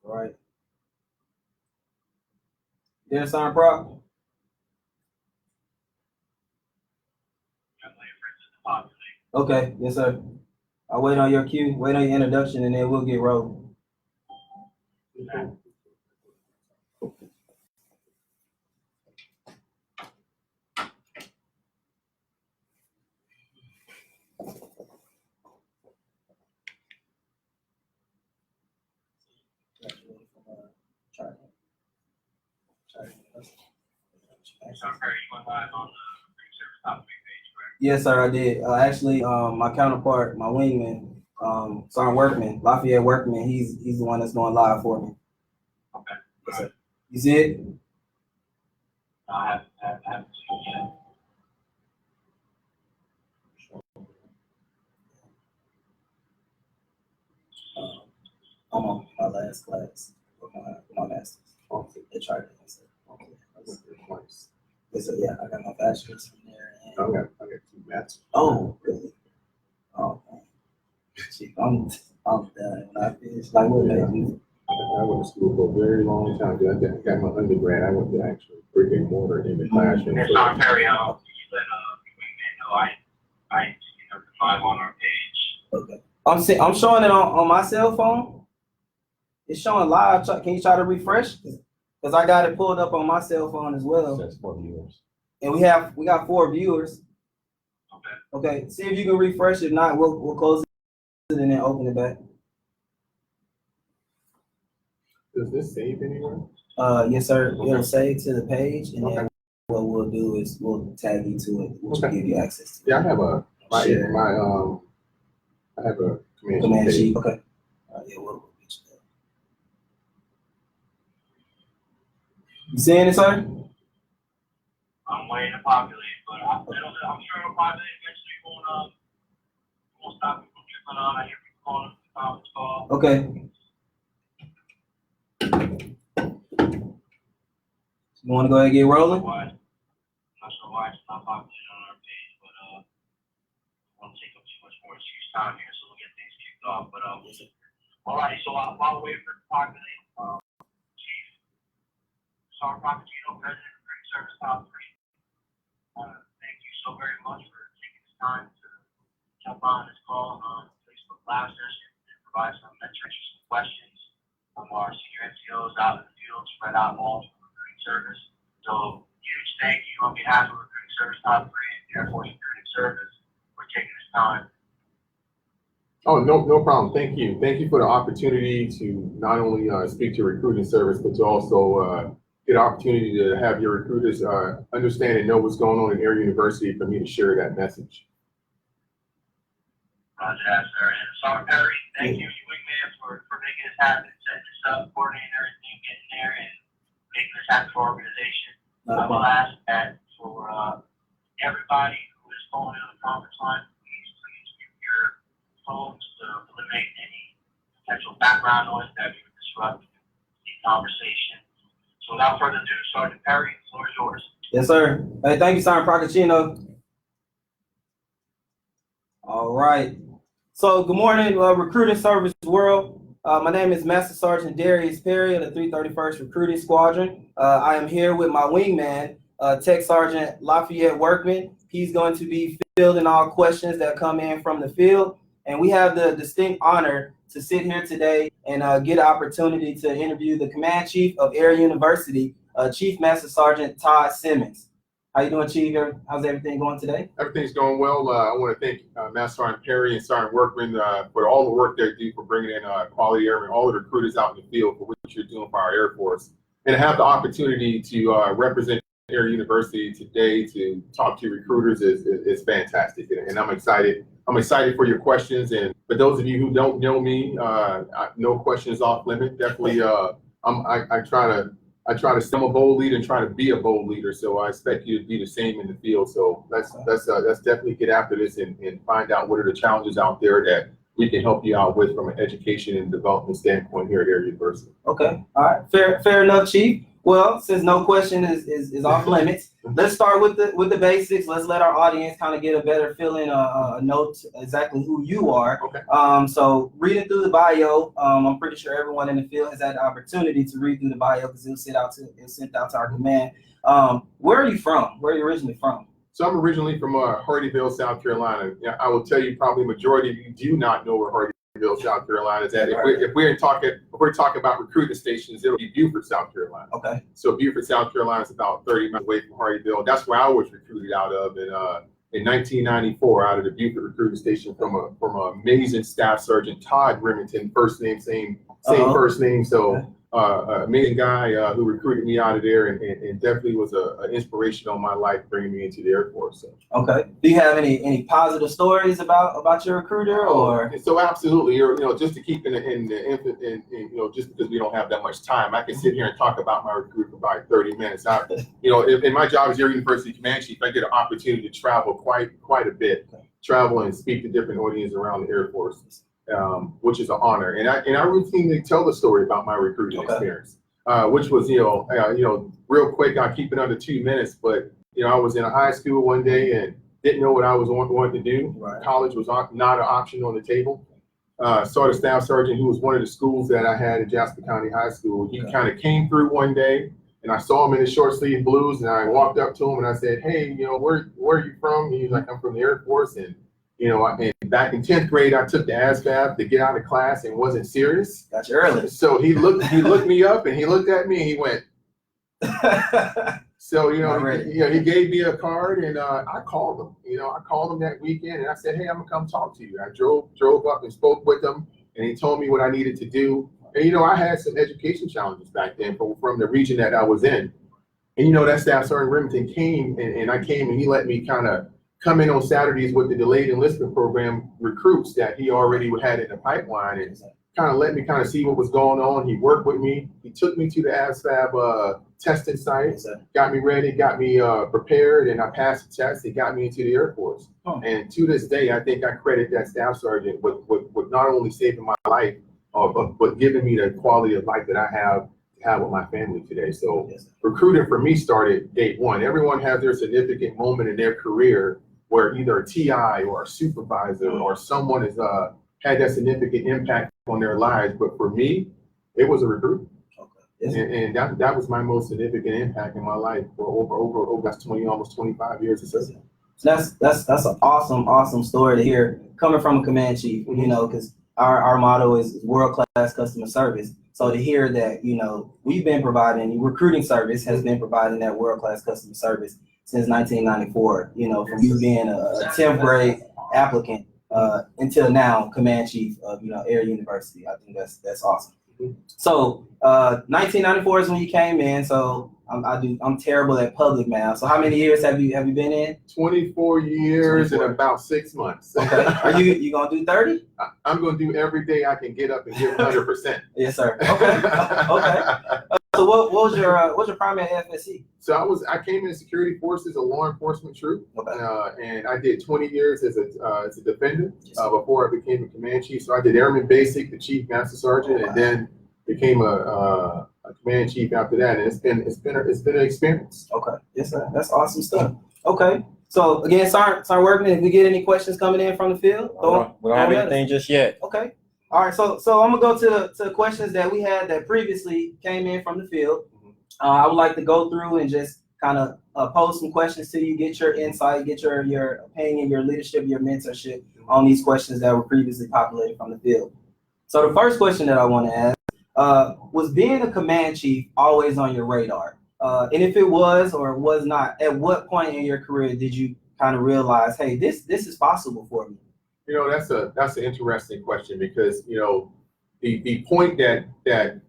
All right. There's Sergeant Proc. Okay, yes, sir. I'll wait on your cue, wait on your introduction, and then we'll get rolling. Okay. Yes, sir, I did. Actually, my counterpart, my wingman, Sergeant Workman, Lafayette Workman, he's the one that's going live for me. Okay. Yes, sir. You see it? I haven't seen it yet. I'm on my last class for my master's. They tried it. Yes, sir, yeah, I got my bachelor's from there. And I got 2 masters. oh, really? Oh, man. Gee, I'm done. When I finish, like, what made you? I went to school for a very long time. I got my undergrad. I went to actually brick and mortar in the classroom. It's not very you let know I live on our page. Okay. I'm showing it on my cell phone. It's showing live. Can you try to refresh? Because I got it pulled up on my cell phone as well. That's 4 viewers. And we got 4 viewers. Okay. Okay. See if you can refresh. If not, we'll close it and then open it back. Does this save anywhere? Yes, sir. Okay. It'll save to the page, and Okay. then what we'll do is we'll tag you to it, which will Okay. give you access to it. Yeah, I have a Share. I have a Command sheet. sheet. Okay. Yeah, we'll get you there. You seeing it, sir? I'm waiting to populate, but I'm sure it'll populate eventually. Won't stop me from trickling on. I hear people calling the conference call. Okay. You want to go ahead and get rolling? I'm not sure why it's not populated on our page, but I won't take up too much more excuse time here, so we'll get things kicked off. But alrighty, so while we wait for it to populate, Chief Sergeant Proc, President of Green Service Top 3. Thank you so very much for taking this time to jump on this call on Facebook Live session and provide some mentoring questions from our senior NCOs out in the field, spread out all through recruiting service. So huge thank you on behalf of Recruiting Service Top 3 and the Air Force Recruiting Service for taking this time. Oh, no problem. Thank you. Thank you for the opportunity to not only speak to recruiting service, but to also get an opportunity to have your recruiters understand and know what's going on in Air University for me to share that message. Roger that, sir. And Sergeant Perry, thank you, wingman, for making this happen, setting this up, coordinating everything, getting there, and making this happen for our organization. I will ask that for everybody who is calling on the conference line, please mute your phones to eliminate any potential background noise that would disrupt the conversation. So without further ado, Sergeant Perry, the floor is yours. Yes, sir. Hey, thank you, Sergeant Procacino. All right. So, good morning, recruiting service world. My name is Master Sergeant Darius Perry of the 331st Recruiting Squadron. I am here with my wingman, Tech Sergeant Lafayette Workman. He's going to be fielding all questions that come in from the field. And we have the distinct honor to sit here today and get an opportunity to interview the Command Chief of Air University, Chief Master Sergeant Todd Simmons. How you doing, Chief? How's everything going today? Everything's going well. I want to thank Master Sergeant Perry and Sergeant Workman for all the work they do for bringing in quality airmen, all the recruiters out in the field for what you're doing for our Air Force. And to have the opportunity to represent Air University today to talk to recruiters is fantastic. And I'm excited. I'm excited for your questions. And for those of you who don't know me, no questions off limit. Definitely, I try to stem a bold leader and try to be a bold leader. So I expect you to be the same in the field. So let's definitely get after this and find out what are the challenges out there that we can help you out with from an education and development standpoint here at Air University. Okay, all right, fair enough, Chief. Well, since no question is off limits, let's start with the basics. Let's let our audience kind of get a better feeling, note exactly who you are. Okay. So reading through the bio, I'm pretty sure everyone in the field has had the opportunity to read through the bio because it was sent out to our command. Where are you from? Where are you originally from? So I'm originally from Hardyville, South Carolina. I will tell you, probably majority of you do not know where Hardyville, South Carolina is at. If we're talking about recruiting stations, it'll be Beaufort, South Carolina. Okay. So Beaufort, South Carolina is about 30 miles away from Hardyville. That's where I was recruited out of in 1994, out of the Beaufort recruiting station from amazing Staff Sergeant Todd Remington, first name, same first name. So amazing guy who recruited me out of there and definitely was an inspiration on my life, bringing me into the Air Force. So. Okay. Do you have any positive stories about your recruiter, or? So absolutely, just to keep in just because we don't have that much time, I can sit here and talk about my recruiter for about 30 minutes. In my job as Air University Command Chief, I get an opportunity to travel quite a bit, travel and speak to different audiences around the Air Force. Which is an honor, and I routinely tell the story about my recruiting experience, which was real quick. I'll keep it under 2 minutes, but I was in a high school one day and didn't know what I was going to do. Right. College was not an option on the table. Saw the staff sergeant who was one of the schools that I had at Jasper County High School. He kind of came through one day, and I saw him in his short sleeve blues, and I walked up to him and I said, "Hey, where are you from?" And he's like, "I'm from the Air Force." And and back in 10th grade, I took the ASVAB to get out of class and wasn't serious. Got you early. So he looked me up and he looked at me and he went. So he gave me a card and I called him. I called him that weekend and I said, "Hey, I'm gonna come talk to you." I drove up and spoke with him and he told me what I needed to do. And I had some education challenges back then from the region that I was in. And that Staff Sergeant Remington came and I came and he let me kind of come in on Saturdays with the delayed enlistment program recruits that he already had in the pipeline and kind of let me kind of see what was going on. He worked with me. He took me to the ASVAB testing site, got me ready, got me prepared, and I passed the test. He got me into the Air Force. And to this day, I think I credit that staff sergeant with not only saving my life, but giving me the quality of life that I have with my family today. So recruiting for me started day one. Everyone has their significant moment in their career where either a TI or a supervisor or someone has had that significant impact on their lives. But for me, it was a recruiter. Okay. And that was my most significant impact in my life for over that's 20, almost 25 years or so. That's an awesome story to hear coming from a command chief, because our motto is world-class customer service. So to hear that, we've been providing, recruiting service has been providing that world-class customer service since 1994, from you being a 10th grade applicant until now, command chief of, Air University. I think that's awesome. So 1994 is when you came in. So I'm terrible at public math. So how many years have you been in? 24 years 24. And about 6 months. Okay. Are you gonna do 30? I'm gonna do every day I can get up and give 100%. Yes, sir. Okay. Okay. So what was your primary FSC? So I came in security forces, a law enforcement troop, and I did 20 years as a defender before I became a command chief. So I did airman basic, the chief master sergeant, and then became a command chief after that. And it's been an experience. Okay, yes, sir. That's awesome stuff. Okay. So again, Sergeant Workman, if we get any questions coming in from the field, we don't have anything just yet. Okay. All right, so I'm gonna go to questions that we had that previously came in from the field. I would like to go through and just kind of pose some questions to you, get your insight, get your opinion, your leadership, your mentorship on these questions that were previously populated from the field. So the first question that I want to ask, was being a command chief always on your radar? And if it was or was not, at what point in your career did you kind of realize, hey, this is possible for me? That's an interesting question because the point that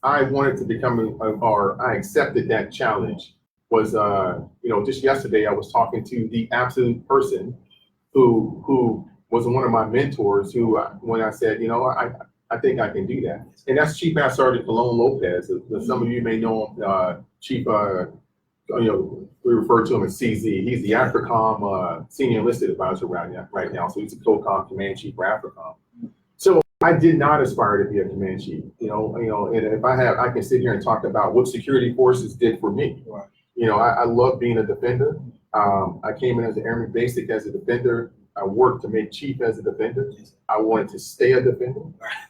I wanted to become or I accepted that challenge was just yesterday I was talking to the absolute person who was one of my mentors who when I said I think I can do that, and that's Chief Master Sergeant Colon Lopez. Some of you may know him, Chief we refer to him as CZ. He's the AFRICOM Senior Enlisted Advisor right now. So he's a COCOM Command Chief for AFRICOM. So I did not aspire to be a command chief. And if I can sit here and talk about what security forces did for me. Right. I love being a defender. I came in as an Airman Basic as a defender. I worked to make chief as a defender. I wanted to stay a defender.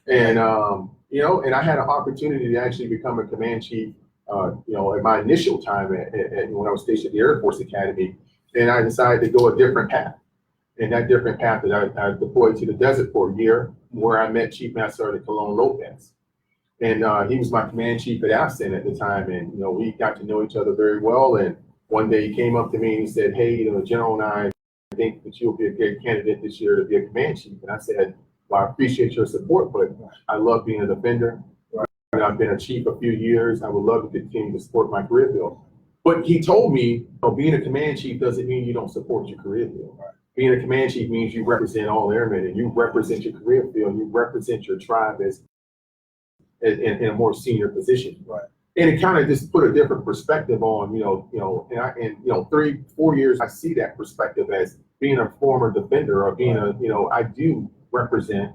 And, and I had an opportunity to actually become a command chief, in my initial time when I was stationed at the Air Force Academy. And I decided to go a different path. And that different path that I deployed to the desert for a year, where I met Chief Master Sergeant Colon Lopez. And he was my command chief at AFCEN at the time. And, we got to know each other very well. And one day he came up to me and he said, hey, General and I think that you'll be a good candidate this year to be a command chief. And I said, well, I appreciate your support, but I love being a defender. And I've been a chief a few years. I would love to continue to support my career field. But he told me, being a command chief doesn't mean you don't support your career field. Being a command chief means you represent all airmen and you represent your career field. You represent your tribe as in a more senior position. Right. And it kind of just put a different perspective on, 3-4 years, I see that perspective as being a former defender or being I do represent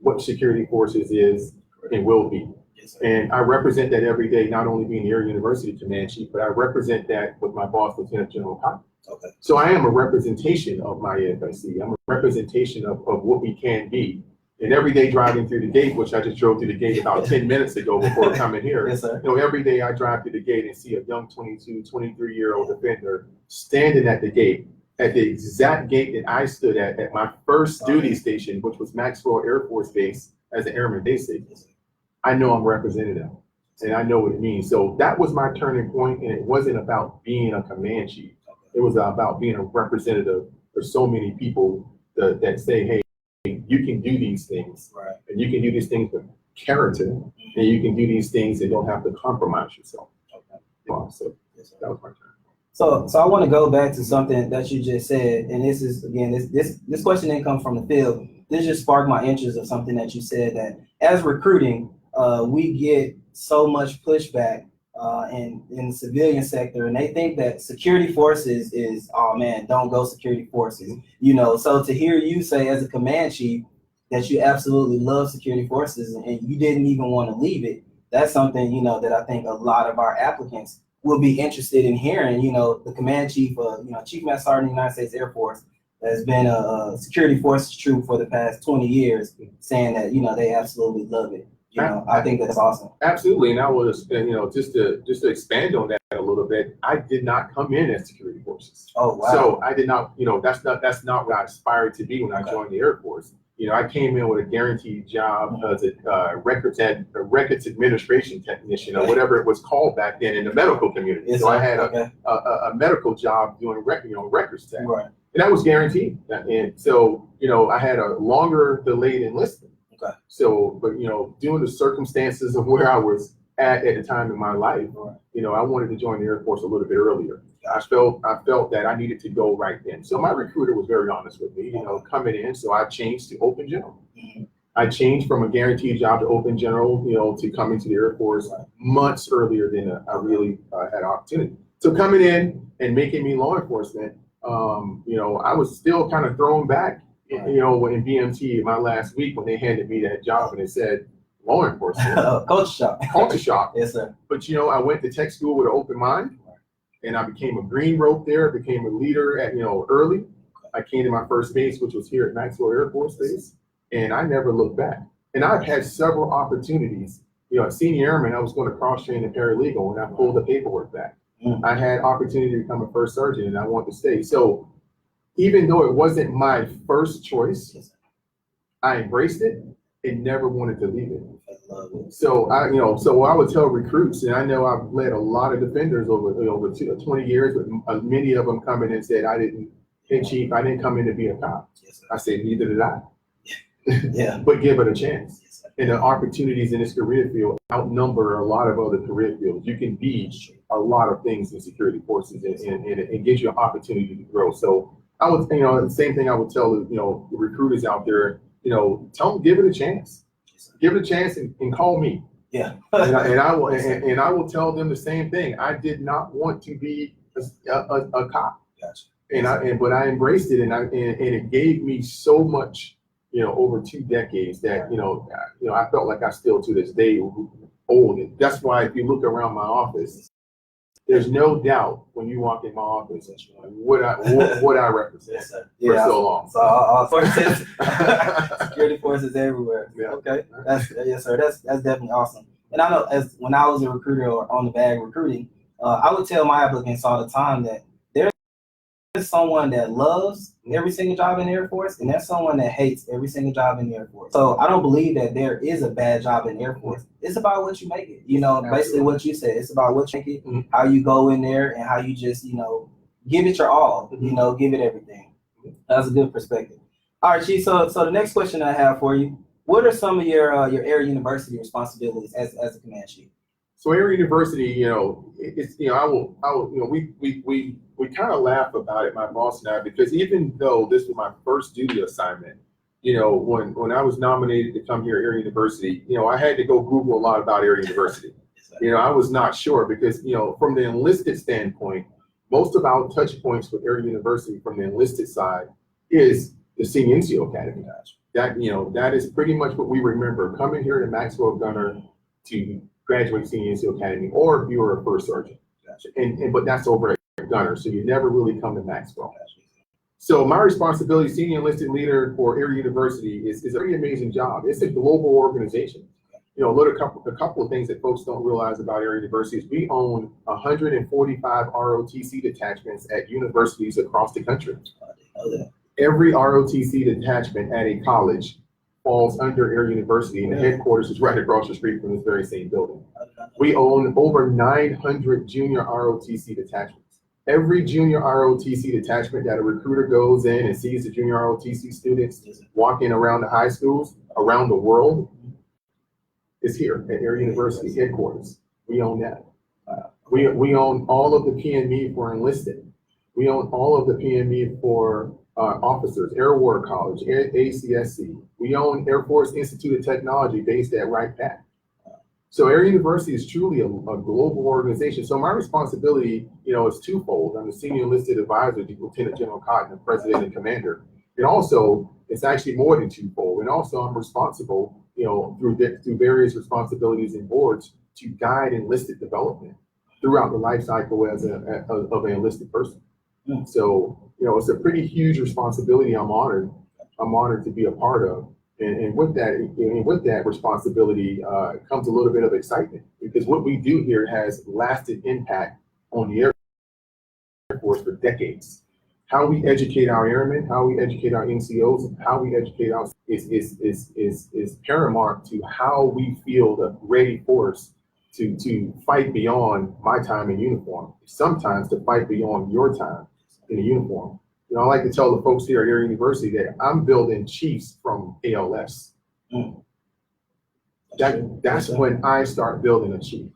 what security forces is and will be. Yes, and I represent that every day, not only being the Air University Command Chief, but I represent that with my boss, Lieutenant General Cotton. Okay. So I am a representation of my AFSC. I'm a representation of what we can be. And every day driving through the gate, which I just drove through the gate about 10 minutes ago before coming here, yes, sir. Every day I drive through the gate and see a young 22, 23-year-old defender standing at the gate, at the exact gate that I stood at my first duty station, which was Maxwell Air Force Base as an Airman Basic. I know I'm representative and I know what it means. So that was my turning point, and it wasn't about being a command chief. It was about being a representative for so many people that say, hey, you can do these things, right? And you can do these things with character, and you can do these things and don't have to compromise yourself. Okay. So that was my turn. So I want to go back to something that you just said, and this is, again, this question didn't come from the field. This just sparked my interest of something that you said, that as recruiting, we get so much pushback in the civilian sector, and they think that security forces is, oh man, don't go security forces. So to hear you say as a command chief that you absolutely love security forces and you didn't even want to leave it, that's something, that I think a lot of our applicants will be interested in hearing. The command chief, Chief Master Sergeant of the United States Air Force has been a security forces troop for the past 20 years, saying that, they absolutely love it. I think that's awesome. Absolutely, and I was, just to expand on that a little bit, I did not come in as security forces. Oh wow! So I did not, that's not what I aspired to be when I joined the Air Force. I came in with a guaranteed job as a records administration technician or whatever it was called back then in the medical community. Yes, so I had a medical job doing records tech, right? And that was guaranteed. And so I had a longer delayed enlistment. Okay. So, but due to the circumstances of where I was at the time in my life, I wanted to join the Air Force a little bit earlier. I felt that I needed to go right then. So my recruiter was very honest with me, coming in. So I changed to open general. I changed from a guaranteed job to open general, to coming to the Air Force months earlier than I really had opportunity. So coming in and making me law enforcement, I was still kind of thrown back. In BMT my last week when they handed me that job and it said law enforcement. Culture shock. Culture shock. Yes, sir. But I went to tech school with an open mind, and I became a green rope there, became a leader at early. I came to my first base, which was here at Maxwell Air Force Base, and I never looked back. And I've had several opportunities. As senior airman, I was going to cross train and paralegal, and I pulled the paperwork back. I had opportunity to become a first sergeant, and I wanted to stay. So even though it wasn't my first choice, I embraced it and never wanted to leave it. So I would tell recruits, and I know I've led a lot of defenders over 20 years, but many of them come in and said, hey Chief, I didn't come in to be a cop. I said, neither did I. Yeah. But give it a chance. And the opportunities in this career field outnumber a lot of other career fields. You can be a lot of things in security forces, and it gives you an opportunity to grow. So I would, the same thing I would tell, the recruiters out there, tell them, give it a chance. Give it a chance and call me. Yeah. and I will tell them the same thing. I did not want to be a cop. Gotcha. But I embraced it, and it gave me so much, over 2 decades that I felt like I still to this day old it. That's why if you look around my office, there's no doubt when you walk in my office what I represent for so long. So all forces, security forces everywhere. Yeah. Okay, yes, sir. That's definitely awesome. And I know when I was a recruiter or on the bag recruiting, I would tell my applicants all the time that there's someone that loves every single job in the Air Force, and there's someone that hates every single job in the Air Force. So I don't believe that there is a bad job in the Air Force. It's about what you make it. Basically what you said. It's about what you make it, how you go in there, and how you just, give it your all. Give it everything. That's a good perspective. All right, Chief. So the next question I have for you: what are some of your Air University responsibilities as a command chief? So Air University, it's we kind of laugh about it, my boss and I, because even though this was my first duty assignment, when I was nominated to come here at Air University, I had to go Google a lot about Air University. I was not sure because, from the enlisted standpoint, most of our touch points with Air University from the enlisted side is the CMSgt Academy. That is pretty much what we remember coming here to Maxwell Gunner to graduate CMSgt Academy, or if you were a first sergeant. But that's over at Gunner, so you never really come to Maxwell. So my responsibility, senior enlisted leader for Air University, is a pretty amazing job. It's a global organization. A couple of things that folks don't realize about Air University is we own 145 ROTC detachments at universities across the country. Every ROTC detachment at a college falls under Air University, and the headquarters is right across the street from this very same building. We own over 900 junior ROTC detachments. Every junior ROTC detachment that a recruiter goes in and sees the junior ROTC students walking around the high schools around the world is here at Air University headquarters. We own that. We own all of the PME for enlisted. We own all of the PME for officers, Air War College, ACSC. We own Air Force Institute of Technology based at Wright-Patt. So Air University is truly a global organization. So my responsibility, is twofold. I'm the senior enlisted advisor to Lieutenant General Cotton, the president and commander. And also, it's actually more than twofold. And also, I'm responsible, through various responsibilities and boards to guide enlisted development throughout the life cycle of an enlisted person. So, it's a pretty huge responsibility. I'm honored to be a part of. And with that responsibility comes a little bit of excitement, because what we do here has lasted impact on the Air Force for decades. How we educate our airmen, how we educate our NCOs, how we educate our is paramount to how we feel the ready force to fight beyond my time in uniform. Sometimes to fight beyond your time in a uniform. I like to tell the folks here at Air University that I'm building chiefs from ALS. That's when I start building a chief.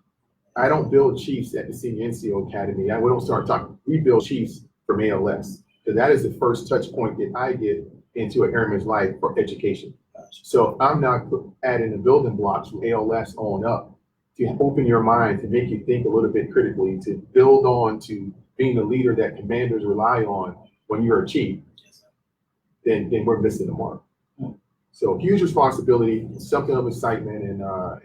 I don't build chiefs at the Senior NCO Academy. We don't start talking. We build chiefs from ALS. So that is the first touch point that I get into an airman's life for education. So I'm not adding the building blocks from ALS on up to open your mind, to make you think a little bit critically, to build on to being the leader that commanders rely on. When you're a chief, then we're missing the mark. So huge responsibility, something of excitement, and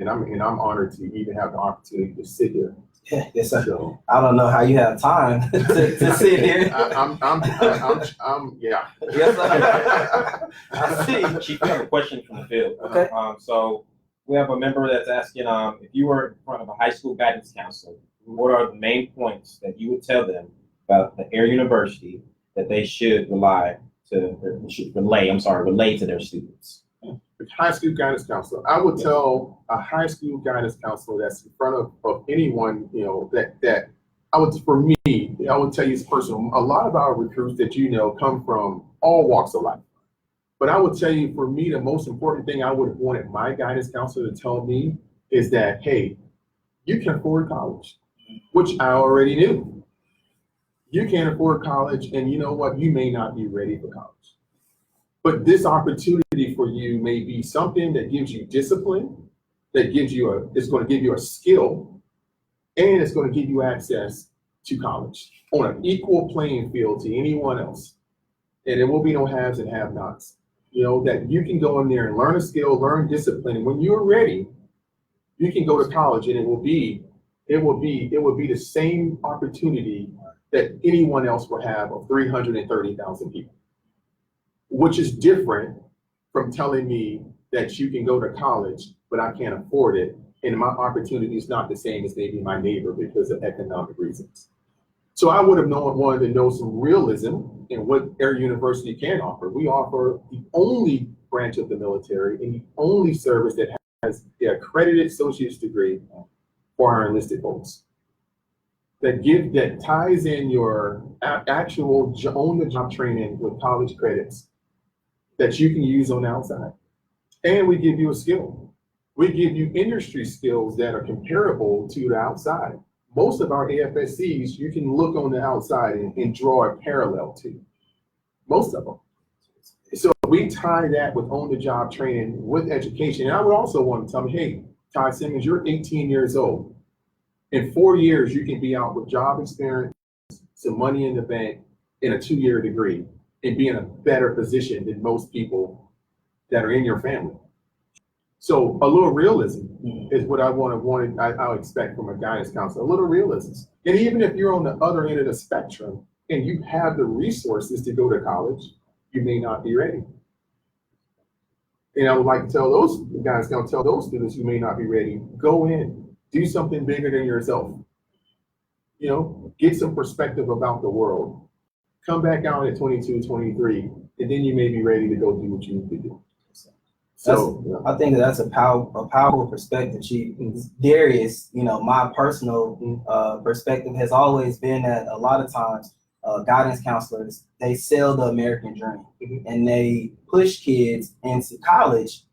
I'm honored to even have the opportunity to sit here. Yeah, yes, sir. So, I don't know how you have time to sit here. Yeah. Yes, sir. I see. Chief, we have a question from the field. Okay. So we have a member that's asking, if you were in front of a high school guidance counselor, what are the main points that you would tell them about the Air University that they should relay to their students? The high school guidance counselor. I would tell a high school guidance counselor that's in front of anyone, that I would tell you it's personal. A lot of our recruits that come from all walks of life. But I would tell you, for me, the most important thing I would have wanted my guidance counselor to tell me is that, hey, you can afford college, which I already knew. You can't afford college, and you know what? You may not be ready for college. But this opportunity for you may be something that gives you discipline, that gives you it's going to give you a skill, and it's going to give you access to college on an equal playing field to anyone else. And there will be no haves and have-nots. You know, that you can go in there and learn a skill, learn discipline. And when you're ready, you can go to college, and it will be the same opportunity that anyone else will have of 330,000 people, which is different from telling me that you can go to college, but I can't afford it, and my opportunity is not the same as maybe my neighbor because of economic reasons. So I would have wanted to know some realism in what Air University can offer. We offer the only branch of the military and the only service that has the accredited associate's degree for our enlisted folks. That ties in your actual on-the-job training with college credits that you can use on the outside. And we give you a skill. We give you industry skills that are comparable to the outside. Most of our AFSCs, you can look on the outside and draw a parallel to. Most of them. So we tie that with on-the-job training with education. And I would also want to tell me, hey, Todd Simmons, you're 18 years old. In 4 years, you can be out with job experience, some money in the bank, and a 2-year degree, and be in a better position than most people that are in your family. So a little realism is what I'll expect from a guidance counselor, a little realism. And even if you're on the other end of the spectrum and you have the resources to go to college, you may not be ready. And I would like to tell those guys, tell those students who may not be ready, go in, do something bigger than yourself. You know, get some perspective about the world. Come back out at 22, 23, and then you may be ready to go do what you need to do. So I think that's a powerful perspective, Chief. Darius, you know, my personal perspective has always been that a lot of times guidance counselors, they sell the American dream and they push kids into college,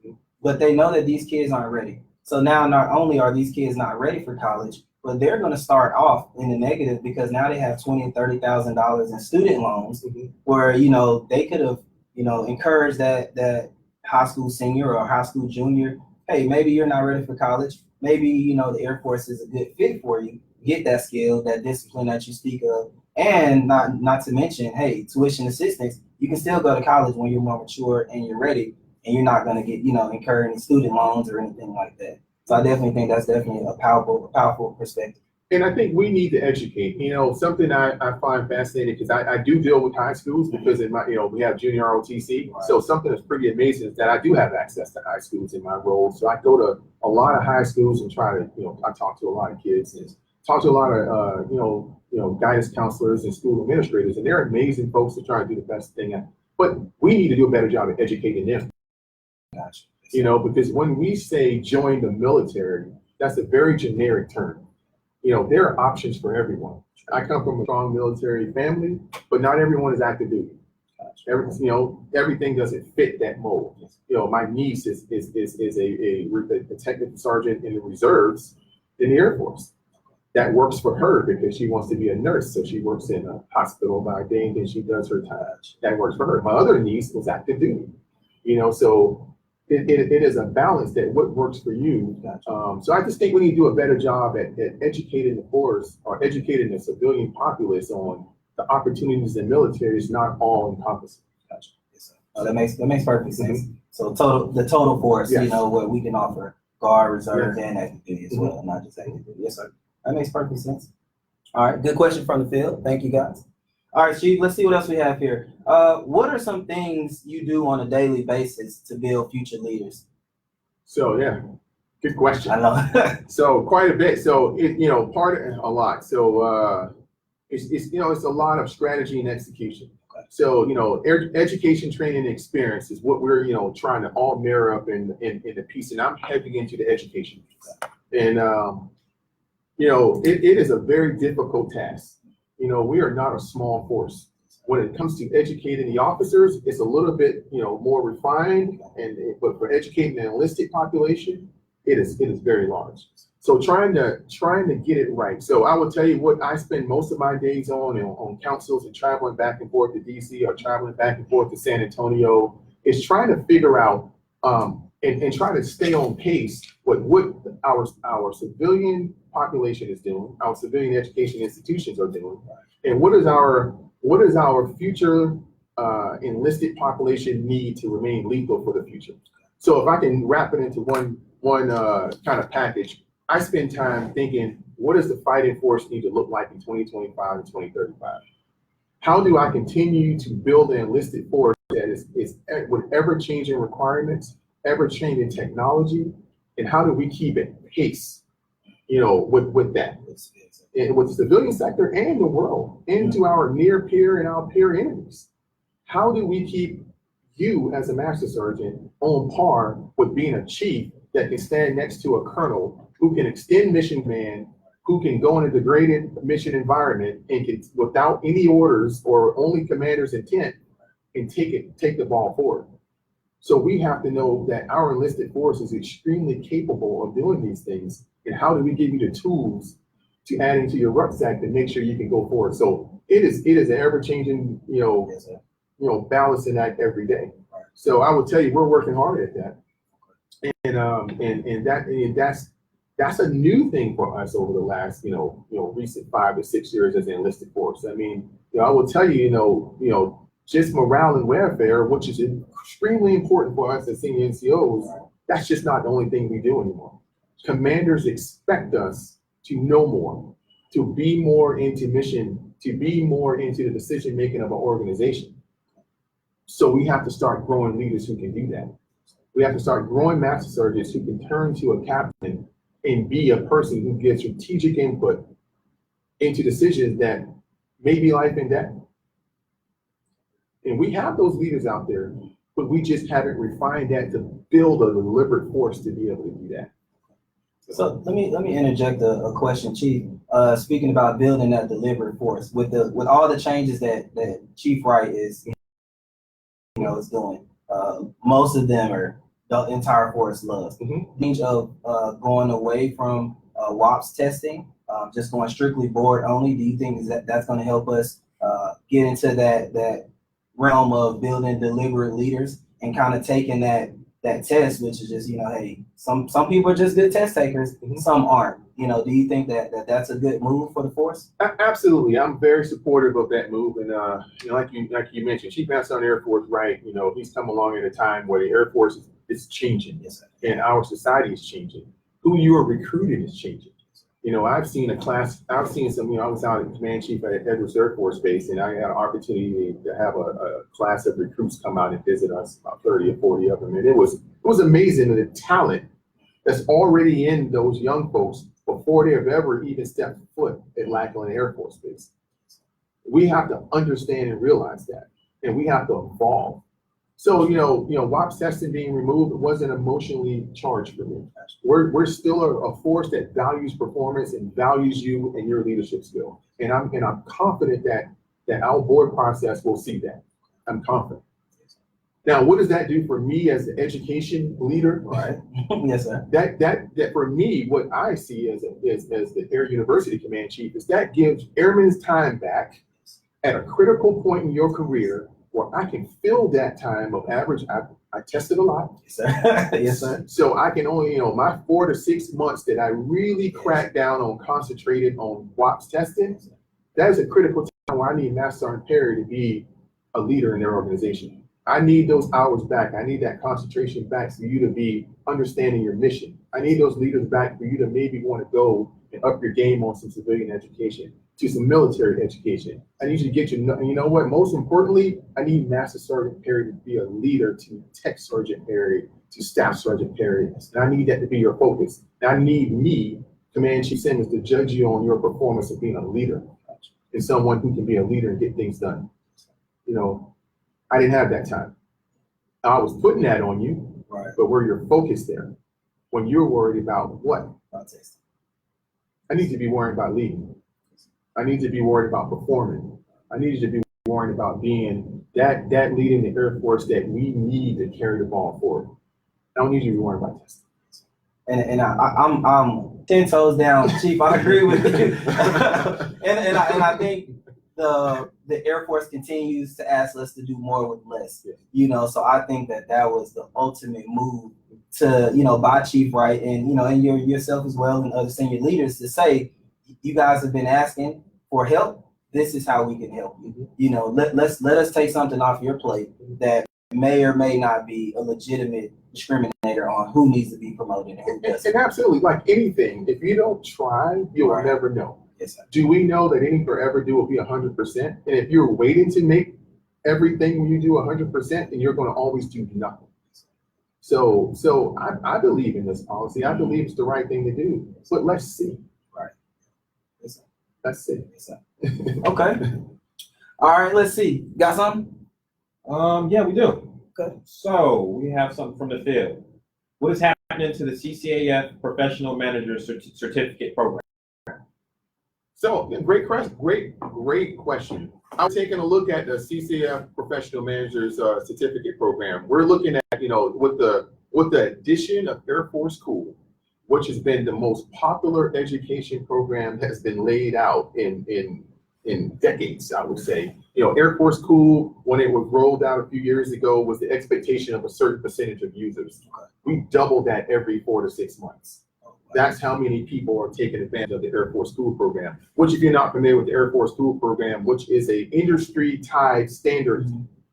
but they know that these kids aren't ready. So now not only are these kids not ready for college, but they're going to start off in the negative because now they have $20,000 and $30,000 in student loans, where, you know, they could have, you know, encouraged that high school senior or high school junior, hey, maybe you're not ready for college. Maybe, you know, the Air Force is a good fit for you. Get that skill, that discipline that you speak of. And not to mention, hey, tuition assistance, you can still go to college when you're more mature and you're ready, and you're not going to get, you know, incur any student loans or anything like that. So I definitely think that's definitely a powerful perspective. And I think we need to educate, you know, something I find fascinating, because I do deal with high schools because in my, you know, we have junior ROTC. Right. So something that's pretty amazing is that I do have access to high schools in my role. So I go to a lot of high schools and try to, you know, I talk to a lot of kids and talk to a lot of, you know, guidance counselors and school administrators, and they're amazing folks to try to do the best thing. But we need to do a better job at educating them. Gotcha. You know, because when we say join the military, that's a very generic term. You know, there are options for everyone. I come from a strong military family, but not everyone is active duty. Everything doesn't fit that mold. You know, my niece is a technical sergeant in the reserves in the Air Force. That works for her because she wants to be a nurse. So she works in a hospital by day and then she does her time. That works for her. My other niece was active duty. You know, so it is a balance that what works for you. So I just think we need to do a better job at educating the force or educating the civilian populace on the opportunities in the military is not all encompassing. Gotcha. Yes, that makes perfect sense. So the total force, yes. You know, what we can offer guard, reserve, yes. And active duty as well, not just active duty. Yes, sir. That makes perfect sense. All right, good question from the field. Thank you, guys. All right, Chief, let's see what else we have here. What are some things you do on a daily basis to build future leaders? So, yeah, good question. I know. So quite a bit. So, a lot. So it's a lot of strategy and execution. Okay. So, education, training, and experience is what we're, trying to all mirror up in the piece. And I'm heavy into the education piece. And, it is a very difficult task. We are not a small force. When it comes to educating the officers, it's a little bit, more refined, but for educating the enlisted population, it is very large. So trying to get it right. So I will tell you what I spend most of my days on councils and traveling back and forth to DC or traveling back and forth to San Antonio is trying to figure out and try to stay on pace with what our civilian population is doing, our civilian education institutions are doing, and what is our future enlisted population need to remain lethal for the future. So if I can wrap it into one kind of package, I spend time thinking, what does the fighting force need to look like in 2025 and 2035? How do I continue to build an enlisted force that is with ever-changing requirements, ever-changing technology, and how do we keep it pace, with that, and with the civilian sector and the world, into our near peer and our peer enemies? How do we keep you as a master sergeant on par with being a chief that can stand next to a colonel who can extend mission command, who can go in a degraded mission environment and can, without any orders or only commander's intent, and take the ball forward? So we have to know that our enlisted force is extremely capable of doing these things. And how do we give you the tools to add into your rucksack to make sure you can go forward? So it is an ever-changing, balancing act every day. So I will tell you, we're working hard at that. And that's a new thing for us over the last, recent 5 to 6 years as an enlisted force. I mean, I will tell you, just morale and welfare, which is extremely important for us as senior NCOs, that's just not the only thing we do anymore. Commanders expect us to know more, to be more into mission, to be more into the decision making of our organization. So we have to start growing leaders who can do that. We have to start growing master sergeants who can turn to a captain and be a person who gives strategic input into decisions that may be life and death. And we have those leaders out there, but we just haven't refined that to build a deliberate force to be able to do that. So let me interject a question, Chief. Speaking about building that deliberate force, with all the changes that Chief Wright is doing, most of them are the entire force loves. Change of going away from WAPS testing, just going strictly board only. Do you think that's going to help us get into that realm of building deliberate leaders and kind of taking that test, which is just, hey, some people are just good test takers, some aren't. Do you think that's a good move for the force? Absolutely, I'm very supportive of that move, and like you mentioned, Chief Master Sergeant Air Force Wright, he's come along at a time where the Air Force is changing, and our society is changing. Who you are recruiting is changing. I've seen some, I was out at Command Chief at Edwards Air Force Base, and I had an opportunity to have a class of recruits come out and visit us, about 30 or 40 of them. And it was amazing the talent that's already in those young folks before they have ever even stepped foot at Lackland Air Force Base. We have to understand and realize that, and we have to evolve. So, WAPS testing being removed wasn't emotionally charged for me. We're still a force that values performance and values you and your leadership skill. And I'm confident that our board process will see that. I'm confident. Now, what does that do for me as an education leader? Right. Yes, sir. That for me, what I see as the Air University Command Chief is that gives airmen's time back at a critical point in your career, where I can fill that time of average. I tested a lot. Yes, sir. Yes, sir. So I can only, my 4 to 6 months that I really cracked down on, concentrated on WAPS testing, that is a critical time where I need Master Sergeant Perry to be a leader in their organization. I need those hours back. I need that concentration back for you to be understanding your mission. I need those leaders back for you to maybe want to go and up your game on some civilian education, to some military education. I need you to get you know what, most importantly, I need Master Sergeant Perry to be a leader to Tech Sergeant Perry, to Staff Sergeant Perry. And I need that to be your focus. And I need me, Command Chief Simmons, to judge you on your performance of being a leader and someone who can be a leader and get things done. I didn't have that time. I was putting that on you, Right. but where you're focused there, when you're worried about what? I need to be worried about leading. I need to be worried about performing. I need you to be worried about being that leader in the Air Force that we need to carry the ball forward. I don't need you to be worried about testing. And I'm 10 toes down, Chief. I agree with you. and I think the Air Force continues to ask us to do more with less. So I think that was the ultimate move to, by Chief Wright and, and yourself as well and other senior leaders to say, you guys have been asking for help. This is how we can help you. Let us take something off your plate that may or may not be a legitimate discriminator on who needs to be promoted and who doesn't. And absolutely, like anything, if you don't try, you'll never know. Yes, sir. Do we know that anything you ever do will be 100%? And if you're waiting to make everything when you do 100%, then you're going to always do nothing. So I believe in this policy. I believe it's the right thing to do. But let's see. Right. Yes, sir. Let's see. Yes, sir. Okay. All right. Let's see. Got something? Yeah, we do. Okay. So we have something from the field. What is happening to the CCAF Professional Manager Certificate Program? So great question. Great question. I'm taking a look at the CCAF Professional Managers Certificate Program. We're looking at, with the addition of Air Force School, which has been the most popular education program that has been laid out in decades, I would say. Air Force School, when it was rolled out a few years ago, was the expectation of a certain percentage of users. We doubled that every 4 to 6 months. That's how many people are taking advantage of the Air Force School Program, which, if you're not familiar with the Air Force School Program, which is a industry-tied standard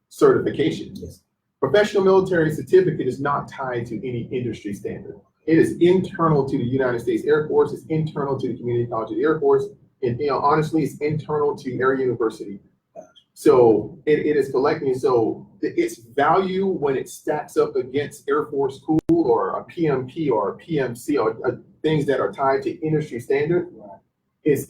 certification. Yes. Professional military certificate is not tied to any industry standard. It is internal to the United States Air Force. It's internal to the Community College of the Air Force. And honestly, it's internal to Air University. So it is collecting. So its value when it stacks up against Air Force School or a PMP or a PMC or things that are tied to industry standard is